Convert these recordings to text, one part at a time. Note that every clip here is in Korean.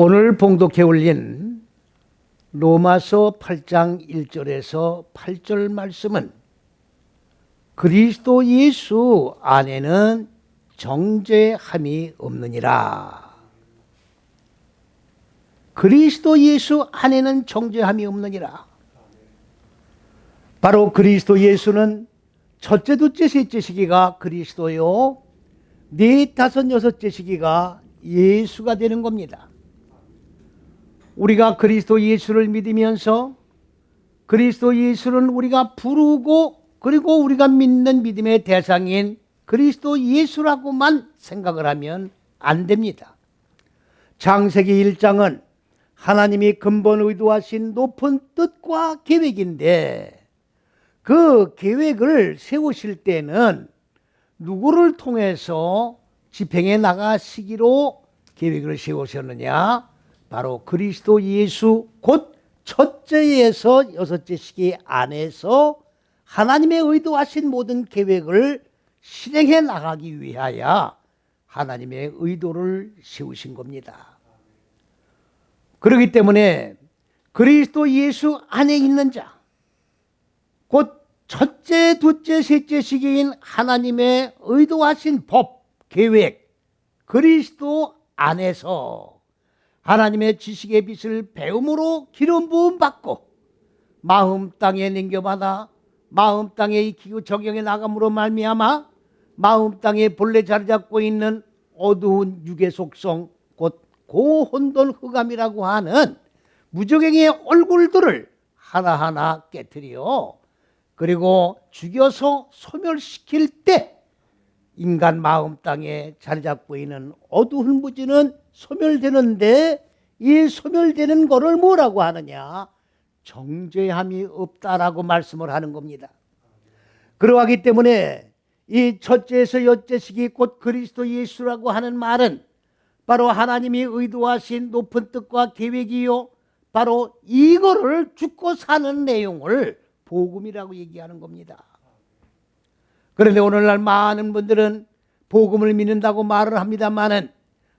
오늘 봉독해 올린 로마서 8장 1절에서 8절 말씀은 그리스도 예수 안에는 정죄함이 없느니라. 그리스도 예수 안에는 정죄함이 없느니라. 바로 그리스도 예수는 첫째, 둘째, 셋째 시기가 그리스도요, 넷, 다섯, 여섯째 시기가 예수가 되는 겁니다. 우리가 그리스도 예수를 믿으면서 그리스도 예수는 우리가 부르고 그리고 우리가 믿는 믿음의 대상인 그리스도 예수라고만 생각을 하면 안 됩니다. 창세기 1장은 하나님이 근본 의도하신 높은 뜻과 계획인데 그 계획을 세우실 때는 누구를 통해서 집행해 나가시기로 계획을 세우셨느냐? 바로 그리스도 예수 곧 첫째에서 여섯째 시기 안에서 하나님의 의도하신 모든 계획을 실행해 나가기 위하여 하나님의 의도를 세우신 겁니다. 그렇기 때문에 그리스도 예수 안에 있는 자, 곧 첫째, 둘째, 셋째 시기인 하나님의 의도하신 법, 계획, 그리스도 안에서 하나님의 지식의 빛을 배움으로 기름 부음 받고 마음 땅에 남겨받아 마음 땅에 익히고 적용해 나감으로 말미암아 마음 땅에 본래 자리 잡고 있는 어두운 육의 속성 곧 고혼돈 흑암이라고 하는 무적행의 얼굴들을 하나하나 깨트려 그리고 죽여서 소멸시킬 때 인간 마음 땅에 자리 잡고 있는 어두운 무지는 소멸되는데 이 소멸되는 거를 뭐라고 하느냐? 정죄함이 없다라고 말씀을 하는 겁니다. 그러하기 때문에 이 첫째에서 여섯째 시기 곧 그리스도 예수라고 하는 말은 바로 하나님이 의도하신 높은 뜻과 계획이요, 바로 이거를 죽고 사는 내용을 복음이라고 얘기하는 겁니다. 그런데 오늘날 많은 분들은 복음을 믿는다고 말을 합니다마는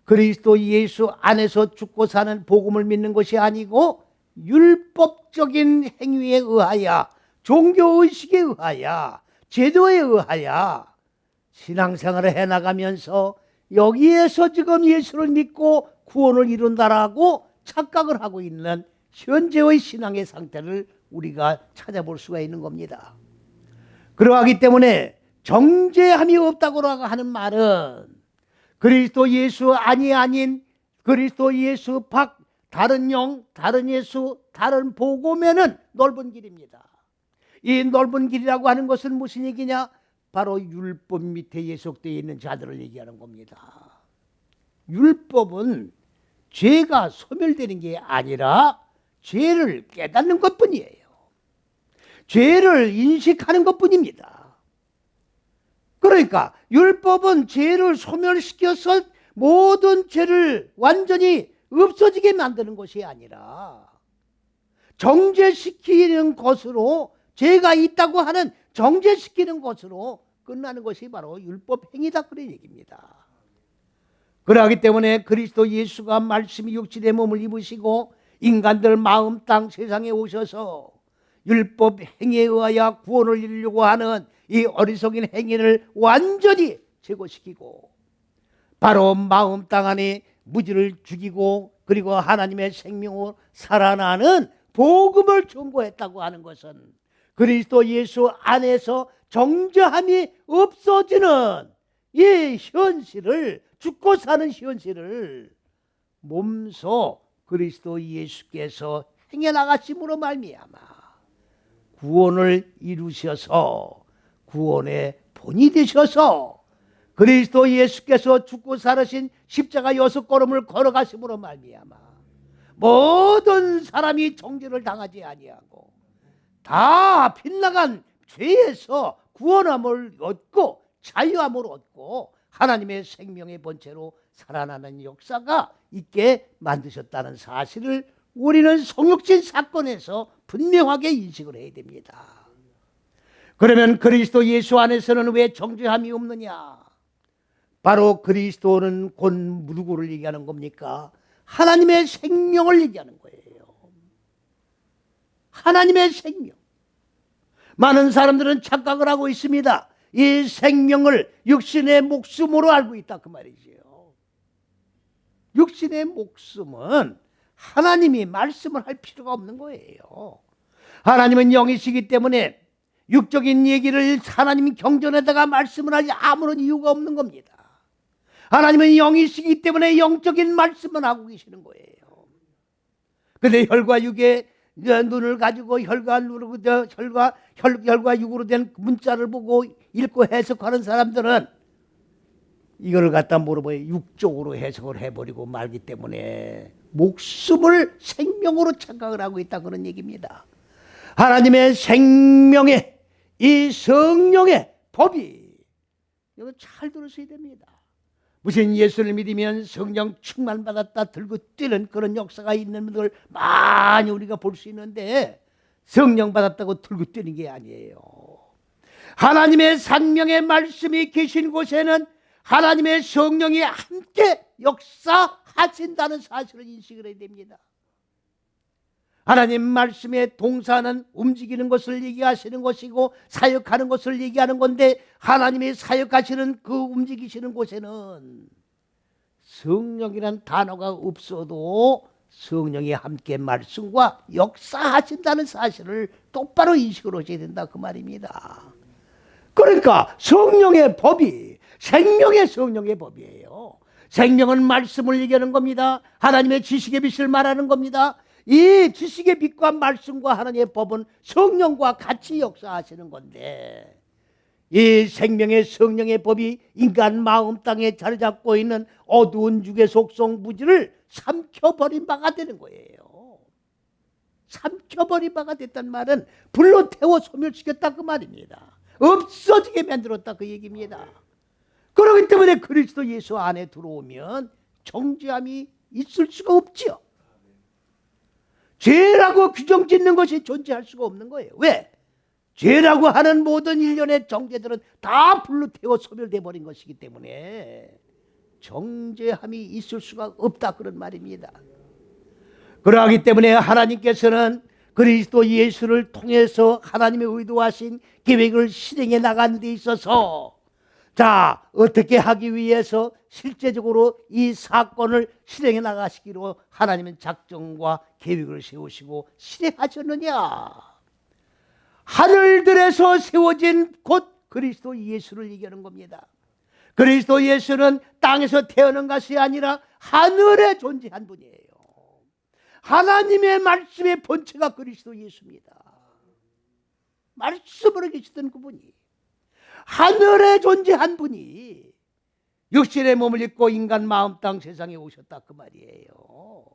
그리스도 예수 안에서 죽고 사는 복음을 믿는 것이 아니고 율법적인 행위에 의하여 종교의식에 의하여 제도에 의하여 신앙생활을 해나가면서 여기에서 지금 예수를 믿고 구원을 이룬다라고 착각을 하고 있는 현재의 신앙의 상태를 우리가 찾아볼 수가 있는 겁니다. 그러하기 때문에 정죄함이 없다고 하는 말은 그리스도 예수 아닌 그리스도 예수 밖 다른 영, 다른 예수, 다른 복음에는 넓은 길입니다. 이 넓은 길이라고 하는 것은 무슨 얘기냐? 바로 율법 밑에 예속되어 있는 자들을 얘기하는 겁니다. 율법은 죄가 소멸되는 게 아니라 죄를 깨닫는 것뿐이에요. 죄를 인식하는 것뿐입니다. 그러니까 율법은 죄를 소멸시켜서 모든 죄를 완전히 없어지게 만드는 것이 아니라 정죄시키는 것으로, 죄가 있다고 하는 정죄시키는 것으로 끝나는 것이 바로 율법 행위다, 그런 얘기입니다. 그러하기 때문에 그리스도 예수가 말씀이 육신의 몸을 입으시고 인간들 마음 땅 세상에 오셔서 율법 행위에 의하여 구원을 이루려고 하는 이 어리석은 행위를 완전히 제거시키고 바로 마음 땅 안에 무지를 죽이고 그리고 하나님의 생명으로 살아나는 복음을 전거했다고 하는 것은 그리스도 예수 안에서 정죄함이 없어지는 이 현실을, 죽고 사는 현실을 몸소 그리스도 예수께서 행해 나가심으로 말미암아 구원을 이루셔서 구원의 본이 되셔서 그리스도 예수께서 죽고 살으신 십자가 6걸음을 걸어가심으로 말미암아 모든 사람이 정죄를 당하지 아니하고 다 빗나간 죄에서 구원함을 얻고 자유함을 얻고 하나님의 생명의 본체로 살아나는 역사가 있게 만드셨다는 사실을 우리는 성육신 사건에서 분명하게 인식을 해야 됩니다. 그러면 그리스도 예수 안에서는 왜 정죄함이 없느냐? 바로 그리스도는 곧 누구를 얘기하는 겁니까? 하나님의 생명을 얘기하는 거예요. 하나님의 생명. 많은 사람들은 착각을 하고 있습니다. 이 생명을 육신의 목숨으로 알고 있다 그 말이지요. 육신의 목숨은 하나님이 말씀을 할 필요가 없는 거예요. 하나님은 영이시기 때문에 육적인 얘기를 하나님 경전에다가 말씀을 하지 아무런 이유가 없는 겁니다. 하나님은 영이시기 때문에 영적인 말씀을 하고 계시는 거예요. 그런데 혈과 육의 눈을 가지고 혈과 육으로 된 문자를 보고 읽고 해석하는 사람들은 이거를 갖다 물어보여 육적으로 해석을 해버리고 말기 때문에 목숨을 생명으로 착각을 하고 있다 그런 얘기입니다. 하나님의 생명의 이 성령의 법이 이거 잘 들으셔야 됩니다. 무슨 예수를 믿으면 성령 충만받았다 들고 뛰는 그런 역사가 있는 걸 많이 우리가 볼 수 있는데 성령 받았다고 들고 뛰는 게 아니에요. 하나님의 생명의 말씀이 계신 곳에는 하나님의 성령이 함께 역사하신다는 사실을 인식을 해야 됩니다. 하나님 말씀의 동사는 움직이는 것을 얘기하시는 것이고 사역하는 것을 얘기하는 건데 하나님이 사역하시는 그 움직이시는 곳에는 성령이라는 단어가 없어도 성령이 함께 말씀과 역사하신다는 사실을 똑바로 인식을 하셔야 된다 그 말입니다. 그러니까 성령의 법이 생명의 성령의 법이에요. 생명은 말씀을 얘기하는 겁니다. 하나님의 지식의 빛을 말하는 겁니다. 이 지식의 빛과 말씀과 하나님의 법은 성령과 같이 역사하시는 건데 이 생명의 성령의 법이 인간 마음 땅에 자리 잡고 있는 어두운 육의 속성 무지를 삼켜버린 바가 되는 거예요. 삼켜버린 바가 됐단 말은 불로 태워 소멸시켰다 그 말입니다. 없어지게 만들었다 그 얘기입니다. 그렇기 때문에 그리스도 예수 안에 들어오면 정죄함이 있을 수가 없지요. 죄라고 규정 짓는 것이 존재할 수가 없는 거예요. 왜? 죄라고 하는 모든 일련의 정죄들은 다 불로 태워 소멸돼 버린 것이기 때문에 정죄함이 있을 수가 없다 그런 말입니다. 그러하기 때문에 하나님께서는 그리스도 예수를 통해서 하나님의 의도하신 계획을 실행해 나가는 데 있어서 자, 어떻게 하기 위해서 실제적으로 이 사건을 실행해 나가시기로 하나님은 작정과 계획을 세우시고 실행하셨느냐? 하늘들에서 세워진 곧 그리스도 예수를 얘기하는 겁니다. 그리스도 예수는 땅에서 태어난 것이 아니라 하늘에 존재한 분이에요. 하나님의 말씀의 본체가 그리스도 예수입니다. 말씀으로 계시던 그분이 하늘에 존재한 분이 육신의 몸을 입고 인간 마음 땅 세상에 오셨다 그 말이에요.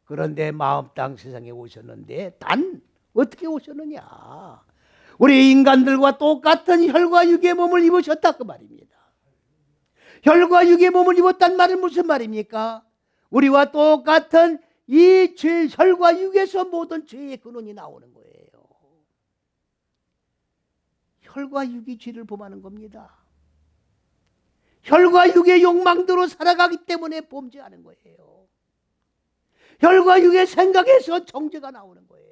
그런데 마음 땅 세상에 오셨는데 단 어떻게 오셨느냐? 우리 인간들과 똑같은 혈과 육의 몸을 입으셨다 그 말입니다. 혈과 육의 몸을 입었단 말은 무슨 말입니까? 우리와 똑같은 이 죄, 혈과 육에서 모든 죄의 근원이 나오는 거예요. 혈과 육이 죄를 범하는 겁니다. 혈과 육의 욕망대로 살아가기 때문에 범죄하는 거예요. 혈과 육의 생각에서 정죄가 나오는 거예요.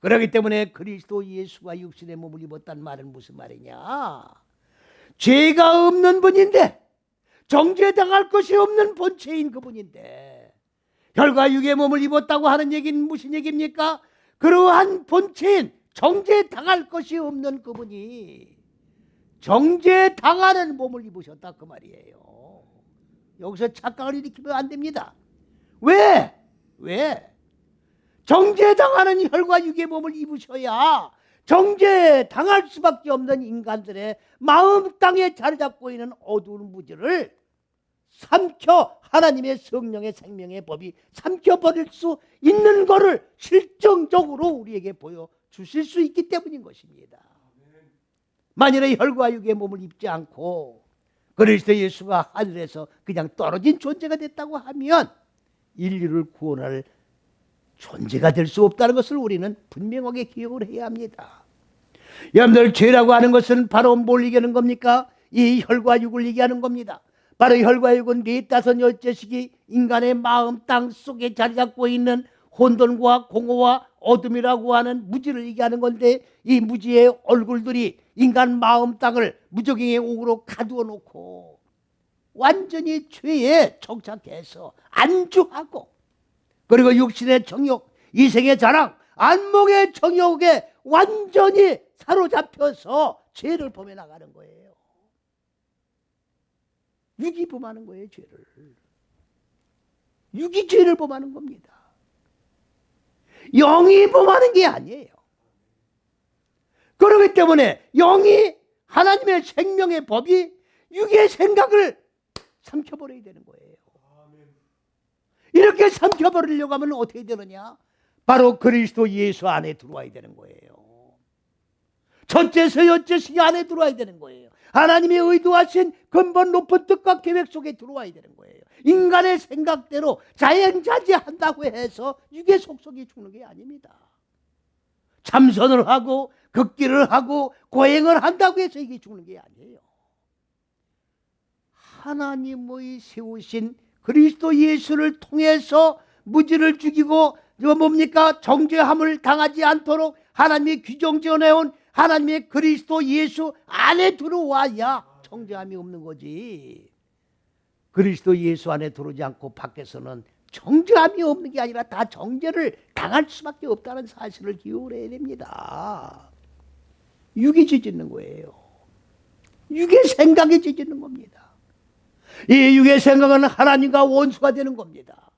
그렇기 때문에 그리스도 예수가 육신의 몸을 입었단 말은 무슨 말이냐? 죄가 없는 분인데 정죄당할 것이 없는 본체인 그분인데 혈과 육의 몸을 입었다고 하는 얘기는 무슨 얘기입니까? 그러한 본체인 정죄당할 것이 없는 그분이 정죄당하는 몸을 입으셨다 그 말이에요. 여기서 착각을 일으키면 안 됩니다. 왜? 정죄당하는 혈과 육의 몸을 입으셔야 정죄당할 수밖에 없는 인간들의 마음 땅에 자리 잡고 있는 어두운 무지를 삼켜 하나님의 성령의 생명의 법이 삼켜버릴 수 있는 것을 실정적으로 우리에게 보여주실 수 있기 때문인 것입니다. 만일에 혈과 육의 몸을 입지 않고 그리스도 예수가 하늘에서 그냥 떨어진 존재가 됐다고 하면 인류를 구원할 존재가 될 수 없다는 것을 우리는 분명하게 기억을 해야 합니다. 여러분들 죄라고 하는 것은 바로 뭘 얘기하는 겁니까? 이 혈과 육을 얘기하는 겁니다. 바로 혈과육은 넷다섯 여째식이 인간의 마음 땅 속에 자리 잡고 있는 혼돈과 공허와 어둠이라고 하는 무지를 얘기하는 건데, 이 무지의 얼굴들이 인간 마음 땅을 무적행의 옥으로 가두어 놓고 완전히 죄에 정착해서 안주하고, 그리고 육신의 정욕, 이생의 자랑, 안목의 정욕에 완전히 사로잡혀서 죄를 범해 나가는 거예요. 육이 범하는 거예요, 죄를. 육이 죄를 범하는 겁니다. 영이 범하는 게 아니에요. 그렇기 때문에 영이, 하나님의 생명의 법이 육의 생각을 삼켜버려야 되는 거예요. 이렇게 삼켜버리려고 하면 어떻게 되느냐? 바로 그리스도 예수 안에 들어와야 되는 거예요. 첫째서 여째식이 안에 들어와야 되는 거예요. 하나님이 의도하신 근본 높은 뜻과 계획 속에 들어와야 되는 거예요. 인간의 생각대로 자연자재한다고 해서 육의 속성이 죽는 게 아닙니다. 참선을 하고 극기를 하고 고행을 한다고 해서 이게 죽는 게 아니에요. 하나님의 세우신 그리스도 예수를 통해서 무지를 죽이고, 뭡니까? 정죄함을 당하지 않도록 하나님이 규정 지어내온 하나님의 그리스도 예수 안에 들어와야 정죄함이 없는 거지. 그리스도 예수 안에 들어오지 않고 밖에서는 정죄함이 없는 게 아니라 다 정죄를 당할 수밖에 없다는 사실을 기억해야 됩니다. 육이 찢는 거예요. 육의 생각이 찢는 겁니다. 이 육의 생각은 하나님과 원수가 되는 겁니다.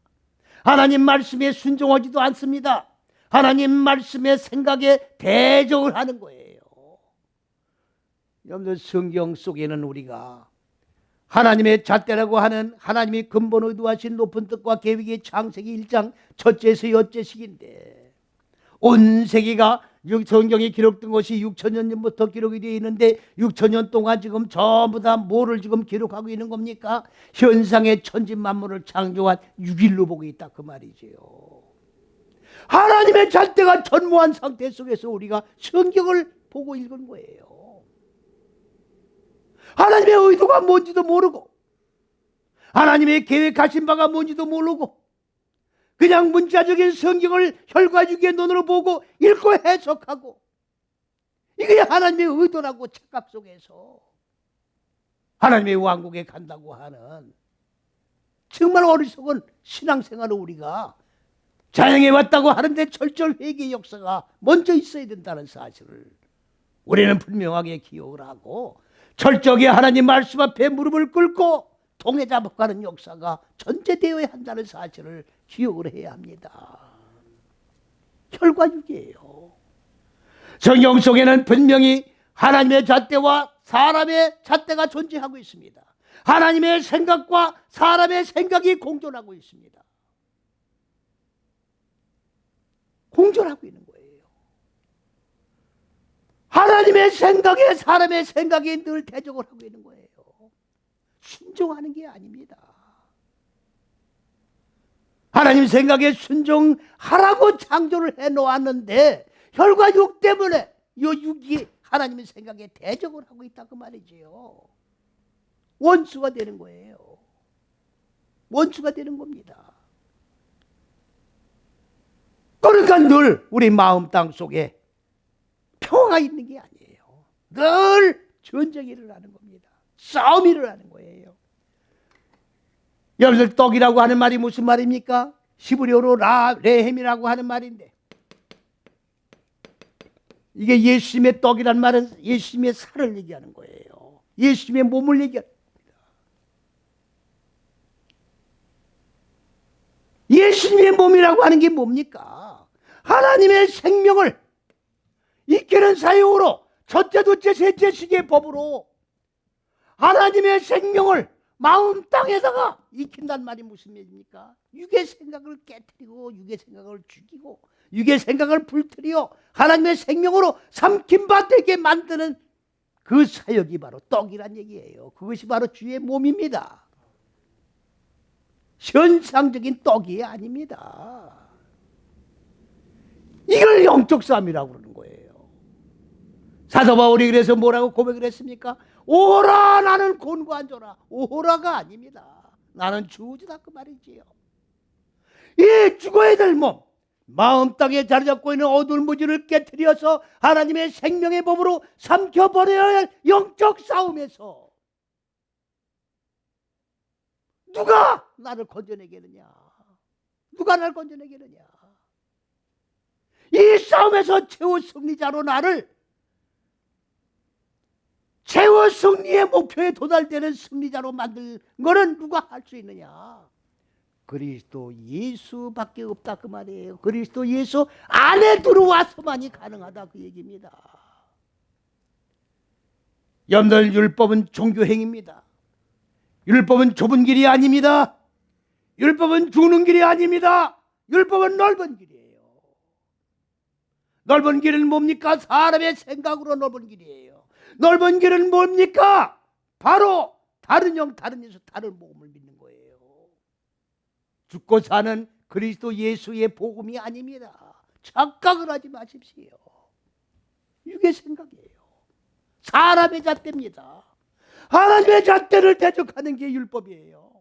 하나님 말씀에 순종하지도 않습니다. 하나님 말씀의 생각에 대적을 하는 거예요. 여러분들, 성경 속에는 우리가 하나님의 잣대라고 하는 하나님이 근본 의도하신 높은 뜻과 계획의 창세기 1장 첫째에서 여째식인데, 온 세계가 성경에 기록된 것이 6천년 전부터 기록이 되어 있는데 6천년 동안 지금 전부 다 뭐를 지금 기록하고 있는 겁니까? 현상의 천지만물을 창조한 6일로 보고 있다, 그 말이지요. 하나님의 잣대가 전무한 상태 속에서 우리가 성경을 보고 읽은 거예요. 하나님의 의도가 뭔지도 모르고, 하나님의 계획하신 바가 뭔지도 모르고, 그냥 문자적인 성경을 혈과 육의 눈으로 보고 읽고 해석하고, 이게 하나님의 의도라고 착각 속에서 하나님의 왕국에 간다고 하는 정말 어리석은 신앙생활을 우리가 자행해 왔다고 하는데, 철저히 회개의 역사가 먼저 있어야 된다는 사실을 우리는 분명하게 기억을 하고, 철저하게 하나님 말씀 앞에 무릎을 꿇고 통해잡아가는 역사가 전제되어야 한다는 사실을 기억을 해야 합니다. 혈과 육이에요. 성경 속에는 분명히 하나님의 잣대와 사람의 잣대가 존재하고 있습니다. 하나님의 생각과 사람의 생각이 공존하고 있습니다. 공존하고 있는 거예요. 하나님의 생각에 사람의 생각이 늘 대적을 하고 있는 거예요. 순종하는 게 아닙니다. 하나님 생각에 순종하라고 창조를 해놓았는데 혈과 육 때문에 이 육이 하나님의 생각에 대적을 하고 있다, 그 말이지요. 원수가 되는 거예요. 원수가 되는 겁니다. 그러니까 늘 우리 마음 땅 속에 평화가 있는 게 아니에요. 늘 전쟁이 일어나는 겁니다. 싸움이 일어나는 거예요. 여러분들, 떡이라고 하는 말이 무슨 말입니까? 히브리어로 레헴이라고 하는 말인데, 이게 예수님의 떡이란 말은 예수님의 살을 얘기하는 거예요. 예수님의 몸을 얘기하는 겁니다. 예수님의 몸이라고 하는 게 뭡니까? 하나님의 생명을 이끄는 사역으로 첫째, 둘째, 셋째 시기의 법으로 하나님의 생명을 마음 땅에다가 익힌단 말이 무슨 얘기입니까? 육의 생각을 깨뜨리고 육의 생각을 죽이고 육의 생각을 불틀이어 하나님의 생명으로 삼킨 바 되게 만드는 그 사역이 바로 떡이란 얘기예요. 그것이 바로 주의 몸입니다. 현상적인 떡이 아닙니다. 이걸 영적 싸움이라고 그러는 거예요. 사도 바울이 그래서 뭐라고 고백을 했습니까? 오호라 나는 곤고한 자라. 오호라가 아닙니다. 나는 주우주다 그 말이지요. 이 죽어야 될 몸, 마음 땅에 자리 잡고 있는 어두운 무지를 깨뜨려서 하나님의 생명의 법으로 삼켜버려야 할 영적 싸움에서 누가 나를 건져내겠느냐? 누가 나를 건져내겠느냐? 이 싸움에서 최후 승리자로 나를 최후 승리의 목표에 도달되는 승리자로 만들 거는 누가 할 수 있느냐? 그리스도 예수밖에 없다 그 말이에요. 그리스도 예수 안에 들어와서만이 가능하다 그 얘기입니다. 여러분들, 율법은 종교행위입니다. 율법은 좁은 길이 아닙니다. 율법은 죽는 길이 아닙니다. 율법은 넓은 길이에요. 넓은 길은 뭡니까? 사람의 생각으로 넓은 길이에요. 넓은 길은 뭡니까? 바로 다른 영, 다른 예수, 다른 복음을 믿는 거예요. 죽고 사는 그리스도 예수의 복음이 아닙니다. 착각을 하지 마십시오. 이게 생각이에요. 사람의 잣대입니다. 하나님의 잣대를 대적하는 게 율법이에요.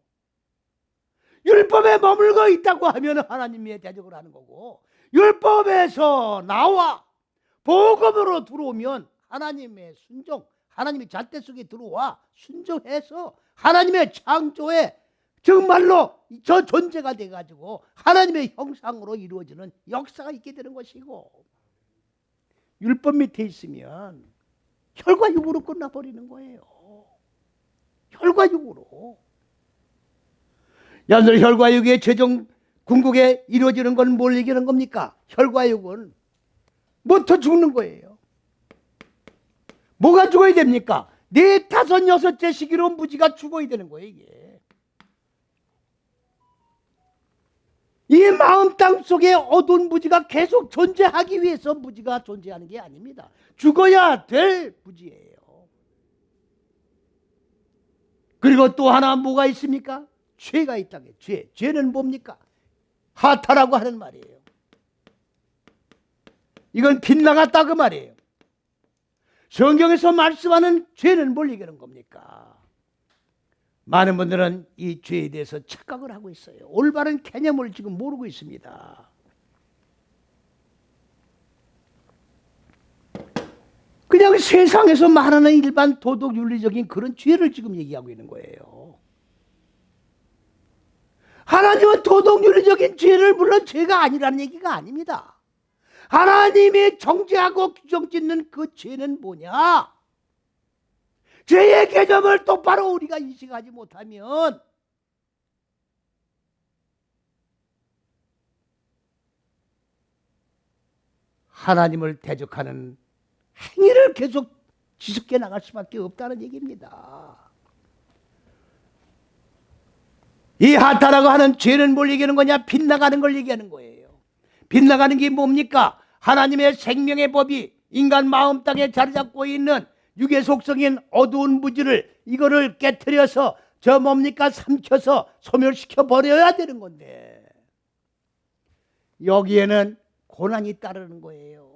율법에 머물고 있다고 하면 하나님의 대적을 하는 거고, 율법에서 나와 복음으로 들어오면 하나님의 순종, 하나님의 잣대 속에 들어와 순종해서 하나님의 창조에 정말로 저 존재가 돼가지고 하나님의 형상으로 이루어지는 역사가 있게 되는 것이고, 율법 밑에 있으면 혈과 육으로 끝나버리는 거예요. 혈과 육으로. 여러분들, 혈과 육의 최종 궁극에 이루어지는 건 뭘 얘기하는 겁니까? 혈과 육은 뭐부터 죽는 거예요. 뭐가 죽어야 됩니까? 4, 5, 6째 시기로 무지가 죽어야 되는 거예요. 이게 이 마음 땅 속에 어두운 무지가 계속 존재하기 위해서 무지가 존재하는 게 아닙니다. 죽어야 될 무지예요. 그리고 또 하나 뭐가 있습니까? 죄가 있다. 죄. 죄는 뭡니까? 하타라고 하는 말이에요. 이건 빗나갔다 그 말이에요. 성경에서 말씀하는 죄는 뭘 얘기하는 겁니까? 많은 분들은 이 죄에 대해서 착각을 하고 있어요. 올바른 개념을 지금 모르고 있습니다. 그냥 세상에서 말하는 일반 도덕 윤리적인 그런 죄를 지금 얘기하고 있는 거예요. 하나님은 도덕 윤리적인 죄를 물론 죄가 아니라는 얘기가 아닙니다. 하나님이 정죄하고 규정 짓는 그 죄는 뭐냐? 죄의 개념을 똑바로 우리가 인식하지 못하면 하나님을 대적하는 행위를 계속 지속해 나갈 수밖에 없다는 얘기입니다. 이 하타라고 하는 죄는 뭘 얘기하는 거냐? 빗나가는 걸 얘기하는 거예요. 빗나가는 게 뭡니까? 하나님의 생명의 법이 인간 마음 땅에 자리 잡고 있는 육의 속성인 어두운 무지를 이거를 깨트려서 저 뭡니까? 삼켜서 소멸시켜 버려야 되는 건데, 여기에는 고난이 따르는 거예요.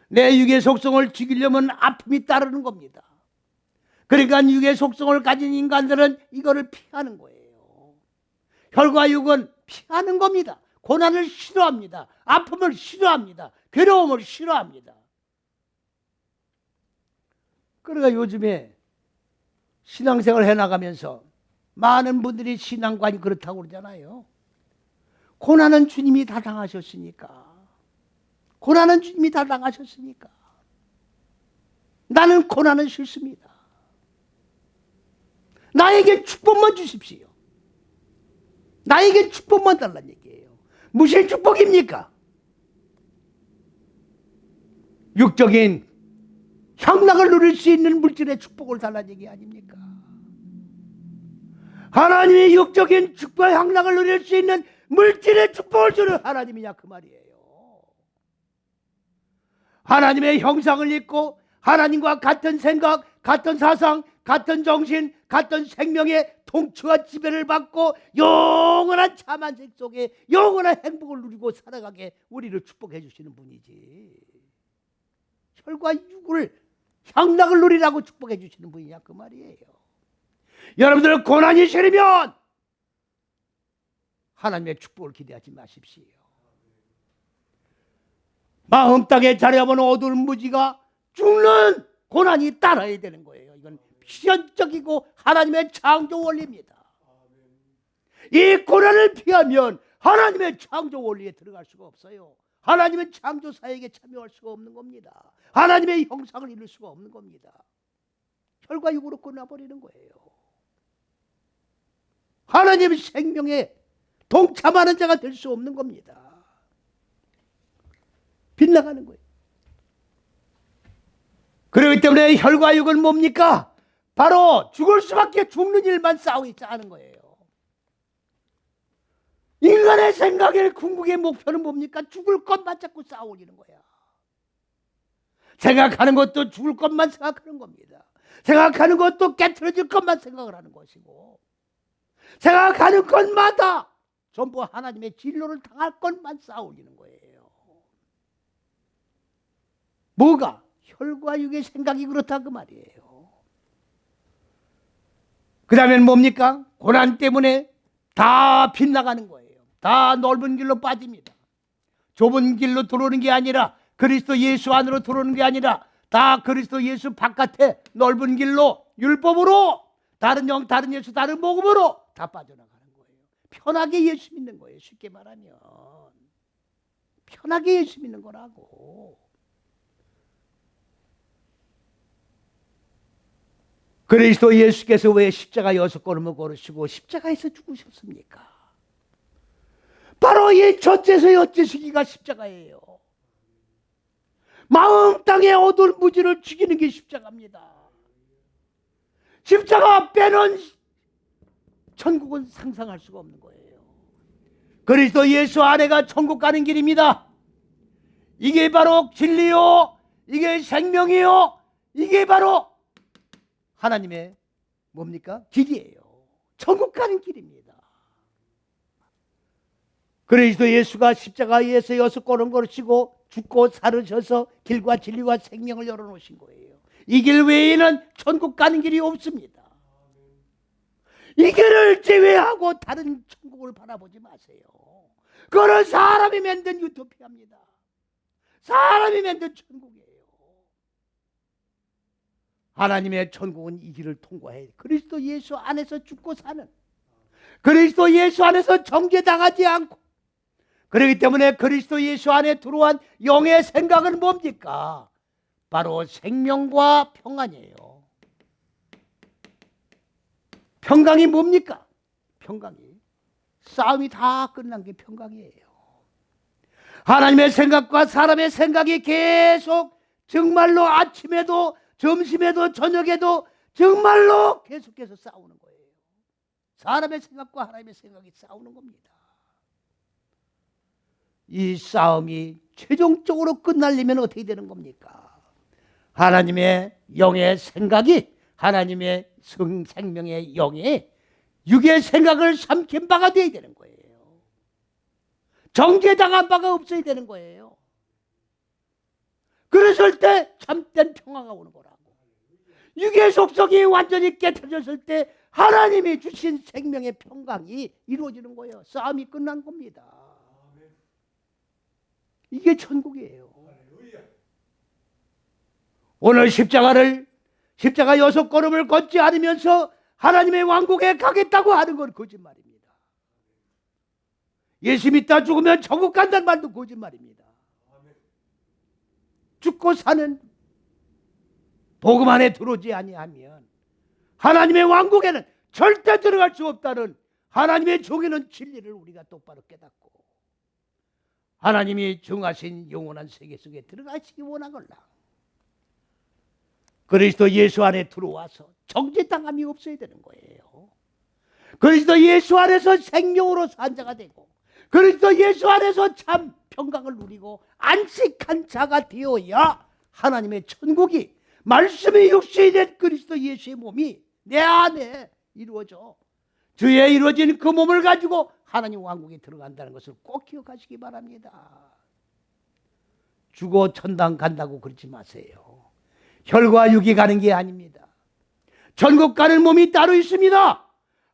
내 육의 속성을 죽이려면 아픔이 따르는 겁니다. 그러니까 육의 속성을 가진 인간들은 이거를 피하는 거예요. 혈과 육은 피하는 겁니다. 고난을 싫어합니다. 아픔을 싫어합니다. 괴로움을 싫어합니다. 그러니까 요즘에 신앙생활을 해나가면서 많은 분들이 신앙관이 그렇다고 그러잖아요. 고난은 주님이 다 당하셨으니까. 고난은 주님이 다 당하셨으니까. 나는 고난은 싫습니다. 나에게 축복만 주십시오. 나에게 축복만 달라는 얘기예요. 무슨 축복입니까? 육적인 향락을 누릴 수 있는 물질의 축복을 달라는 얘기 아닙니까? 하나님이 육적인 축복과 향락을 누릴 수 있는 물질의 축복을 주는 하나님이냐 그 말이에요. 하나님의 형상을 입고 하나님과 같은 생각, 같은 사상, 같은 정신, 같은 생명의 통치와 지배를 받고 영원한 자만색 속에 영원한 행복을 누리고 살아가게 우리를 축복해 주시는 분이지, 혈과 육을 향락을 누리라고 축복해 주시는 분이냐 그 말이에요. 여러분들 고난이 싫으면 하나님의 축복을 기대하지 마십시오. 마음 땅에 자리하면 어두운 무지가 죽는 고난이 따라야 되는 거예요. 이건 필연적이고 하나님의 창조 원리입니다. 이 고난을 피하면 하나님의 창조 원리에 들어갈 수가 없어요. 하나님의 창조 사역에 참여할 수가 없는 겁니다. 하나님의 형상을 이룰 수가 없는 겁니다. 혈과 육으로 끝나버리는 거예요. 하나님의 생명에 동참하는 자가 될 수 없는 겁니다. 빗나가는 거예요. 그렇기 때문에 혈과 육은 뭡니까? 바로 죽을 수밖에 죽는 일만 싸우는 거예요. 인간의 생각의 궁극의 목표는 뭡니까? 죽을 것만 자꾸 싸우는 거야. 생각하는 것도 죽을 것만 생각하는 겁니다. 생각하는 것도 깨트려질 것만 생각을 하는 것이고, 생각하는 것마다 전부 하나님의 진로를 당할 것만 싸우는 거예요. 뭐가? 혈과 육의 생각이 그렇다 그 말이에요. 그 다음엔 뭡니까? 고난 때문에 다 빗나가는 거예요. 다 넓은 길로 빠집니다. 좁은 길로 들어오는 게 아니라, 그리스도 예수 안으로 들어오는 게 아니라 다 그리스도 예수 바깥에 넓은 길로, 율법으로, 다른 영, 다른 예수, 다른 복음으로 다 빠져나가는 거예요. 편하게 예수 믿는 거예요. 쉽게 말하면 편하게 예수 믿는 거라고. 그리스도 예수께서 왜 십자가 6걸음을 걸으시고 십자가에서 죽으셨습니까? 바로 이 첫째서 여째시기가 십자가예요. 마음 땅에 어두운 무지를 죽이는 게 십자가입니다. 십자가 빼는 천국은 상상할 수가 없는 거예요. 그리스도 예수 안에가 천국 가는 길입니다. 이게 바로 진리요, 이게 생명이요, 이게 바로 하나님의 뭡니까? 길이에요. 천국 가는 길입니다. 그리스도 예수가 십자가에서 6걸음 걸으시고 죽고 살으셔서 길과 진리와 생명을 열어놓으신 거예요. 이 길 외에는 천국 가는 길이 없습니다. 이 길을 제외하고 다른 천국을 바라보지 마세요. 그거는 사람이 만든 유토피아입니다. 사람이 만든 천국이에요. 하나님의 천국은 이 길을 통과해 그리스도 예수 안에서 죽고 사는, 그리스도 예수 안에서 정죄당하지 않고, 그렇기 때문에 그리스도 예수 안에 들어온 영의 생각은 뭡니까? 바로 생명과 평안이에요. 평강이 뭡니까? 평강이 싸움이 다 끝난 게 평강이에요. 하나님의 생각과 사람의 생각이 계속 정말로 아침에도 점심에도 저녁에도 정말로 계속해서 싸우는 거예요. 사람의 생각과 하나님의 생각이 싸우는 겁니다. 이 싸움이 최종적으로 끝나려면 어떻게 되는 겁니까? 하나님의 영의 생각이 하나님의 생명의 영의 육의 생각을 삼킨 바가 되어야 되는 거예요. 정죄당한 바가 없어야 되는 거예요. 그랬을 때 참된 평화가 오는 거라고. 육의 속성이 완전히 깨트려졌을 때 하나님이 주신 생명의 평강이 이루어지는 거예요. 싸움이 끝난 겁니다. 이게 천국이에요. 오늘 십자가 6걸음을 걷지 않으면서 하나님의 왕국에 가겠다고 하는 건 거짓말입니다. 예수 믿다 죽으면 천국 간다는 말도 거짓말입니다. 죽고 사는 복음 안에 들어오지 아니하면 하나님의 왕국에는 절대 들어갈 수 없다는 하나님의 종에는 진리를 우리가 똑바로 깨닫고 하나님이 정하신 영원한 세계 속에 들어가시기 원하걸라. 그리스도 예수 안에 들어와서 정죄당함이 없어야 되는 거예요. 그리스도 예수 안에서 생명으로 산 자가 되고 그리스도 예수 안에서 참 평강을 누리고 안식한 자가 되어야 하나님의 천국이 말씀이 육신이 된 그리스도 예수의 몸이 내 안에 이루어져 주에 이루어진 그 몸을 가지고 하나님 왕국에 들어간다는 것을 꼭 기억하시기 바랍니다. 죽어 천당 간다고 그러지 마세요. 혈과 육이 가는 게 아닙니다. 천국 가는 몸이 따로 있습니다.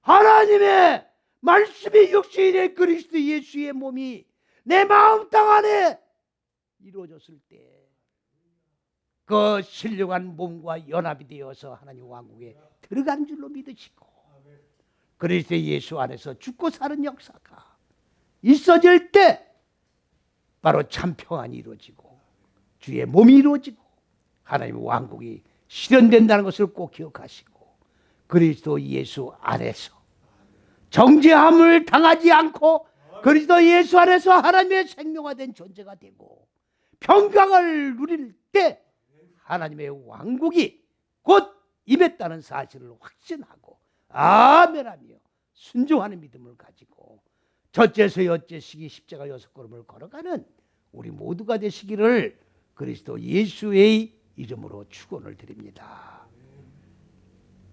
하나님의 말씀이 육신이 된 그리스도 예수의 몸이 내 마음 땅 안에 이루어졌을 때 그 신령한 몸과 연합이 되어서 하나님 왕국에 들어간 줄로 믿으시고 그리스도 예수 안에서 죽고 사는 역사가 있어질 때 바로 참 평안이 이루어지고 주의 몸이 이루어지고 하나님의 왕국이 실현된다는 것을 꼭 기억하시고 그리스도 예수 안에서 정죄함을 당하지 않고 그리스도 예수 안에서 하나님의 생명화된 존재가 되고 평강을 누릴 때 하나님의 왕국이 곧 임했다는 사실을 확신하고 아멘하며 순종하는 믿음을 가지고 첫째서 여째시기 십자가 여섯 걸음을 걸어가는 우리 모두가 되시기를 그리스도 예수의 이름으로 축원을 드립니다.